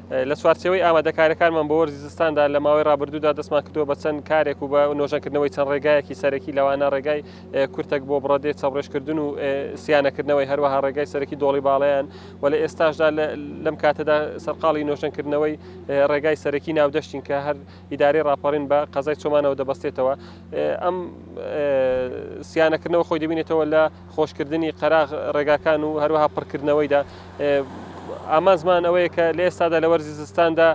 لە چوارچەوەی ئامادەکاریەکانمان بە وەرزی زستاندا لە ماوەی ڕابردوودا دەستمان کردووە بە چەند کارێک و بە نۆژەنکردنەوەی چەند ڕێگایەکی سەرەکی لەوانە ڕێگای کورتێک بۆ بڕەدێ چاوڕێژکردن و سیانەکردنەوەی هەروەها ڕێگای سەرەکی دۆڵی باڵیان و لە ئێستاشدا لەم کاتەدا سەرقاڵی نۆژەنکردنەوەی ڕێگای سەرەکی ناودەشتین کە هەر ئیدارەی ڕاپەڕین بە قەزای چۆمانەوە دەبەستێتەوە. ئەم سیانەکردنەوە خۆی دەبینێتەوە لە خۆشکردنی قەراغ ڕێگاکان و هەروەها پڕکردنەوەیدا. ئامانزمان ئەوەیە کە لە ئێستادا لە وەرزی زستاندا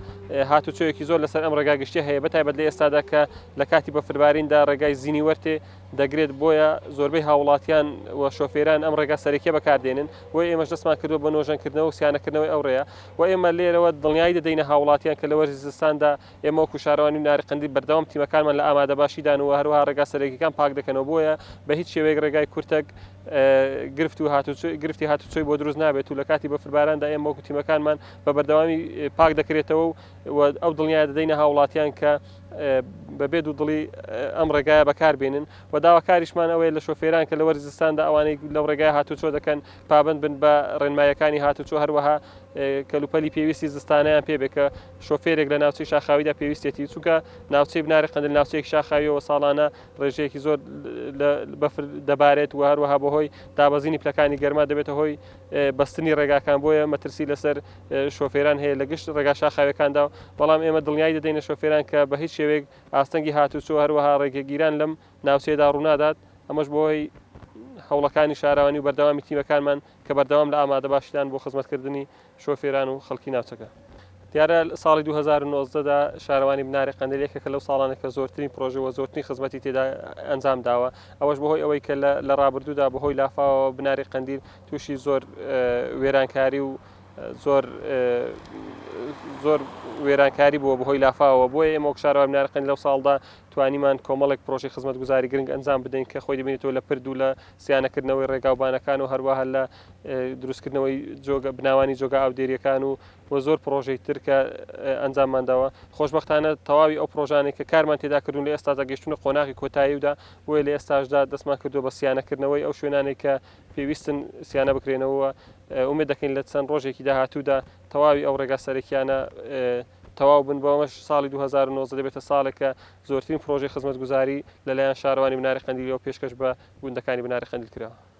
هاتوچۆیەکی زۆر لەسەر ئەم ڕێگاگەشتیە هەیە بەتایبەت لە ئێستادا کە لە کاتی بەفرباریندا ڕێگای زینی وەرتێ دەگرێت بۆیە زۆربەی هاوڵاتیان و شۆفێران ئەم ڕێگا سەرەکیە بەکاردێنن و ئێمەش دەستمان کردووە بە نۆژەنکردنەوە و سیانەکردنەوەی ئەو ڕێیە و ئێمە لێرەوە دڵنیایی دەدەینە هاوڵاتیان کە لە وەرزی زستاندا ئێمە وەکو شارەوانی و ناریقەندیل بەردەوام تیمەکانمان لە ئامادەباشیدان و هەروەها ڕێگا سەرەکیەکان پاک دەکەنەوە بۆیە بە هیچ شێوەیەک ڕێگای کورتەک گرفتی هاتوچۆی بۆ دروست نابێت و لە کاتی بەفرباراندا ئێمە وەکو تیمەکانمان بە بەردەوامی پاک دەکرێتەوە و ئەو دڵنیای دەدەینە هاوڵاتیان کە بەبێ دوودڵی ئەم ڕێگایە بەکاربێنن و داواکاریشمان ئەوەیە لە شۆفێران کە لە وەرزی زستاندا ئەوانەی لەو ڕێگای هاتوچۆ دەکەن پابند بن بە ڕێنماییەکانی هاتوچۆ هەروەها کەلوپەلی پێویستی زستانیان پێبێت کە شۆفێرێک لە ناوچەی شاخاویدا پێویستێتی چونکە ناوچەی بناری قەندیل ناوچەیەکی شاخاویەوە ساڵانە ڕێژەیەکی زۆر بەفر دەبارێت و هەروەها بەهۆی دابەزینی پلەکانی گەرما دەبێتە هۆی بەستنی ڕێگاکان بۆیە مەترسی لەسەر شۆفێران هەیە لە گشت ڕێگا شاخاویەکاندا بەڵام ئێمە دڵنیایی دەدەینە شۆفێران کە بە هیچ شێوەیەک ئاستەنگی هاتوچۆ هەروەها ڕێگەگیران لەم ناوچەیەدا ڕوونادات ئەمەش بۆی هەوڵەکانی شاراوانی و بەردەوامی تیمەکانمان کە بەردەوام لە ئامادەباشیدان بۆ خزمەتکردنی شۆفێران و خەڵکی ناوچەکە. دیارە ساڵی 2019دا شارەوانی بناری قەندیل یەکێکە لەو ساڵانە کە زۆرترین پرۆژە و زۆرترین خزمەتی تێدا ئەنجام داوە ئەوەش بەهۆی ئەوەی کە لە ڕابردوودا بەهۆی لافاوە بناری قەندیل تووشی زۆر وێرانکاری و زۆر وێرانکاری بووە بەهۆی لافاوە بۆیە ئێمە وەک شارەوای بناری قەندیل لەو ساڵدا توانیمان کۆمەڵێک پرۆژەی خزمەتگوزاری گرنگ ئەنجام بدەین کە خۆی دەبینێتەوە لە پرد و لە سیانەکردنەوەی ڕێگاوبانەکان و هەروەها لە دروستکردنەوەی بناوانی جۆگا ئاودێریەکان و زۆر پرۆژەی تر کە ئەنجاممانداوە. خۆشبەختانە تەواوی ئەو پرۆژانێک کە کارمان تێدا کردوون لە ئێستادا گەشتونە قۆناغی کۆتاییودا بۆیە لە ئێستاشدا دەستمان کردووە بە سیانەکردنەوەی ئەو شوێنانێک کە پێویستن سیانە بکرێنەوە ئومێد دەکەین لە چەند ڕۆژێکی داهاتوودا تەواوی ئەو ڕێگا سەرەکیانە تەواو بن بەوەمەش ساڵی 2019 دەبێتە ساڵێکە زۆرترین پرۆژەی خزمەتگوزاری لەلایەن شارەوانی بناری قەندیلەوە پێشکەش بە گوندەکانی بناری قەندیل کراوە.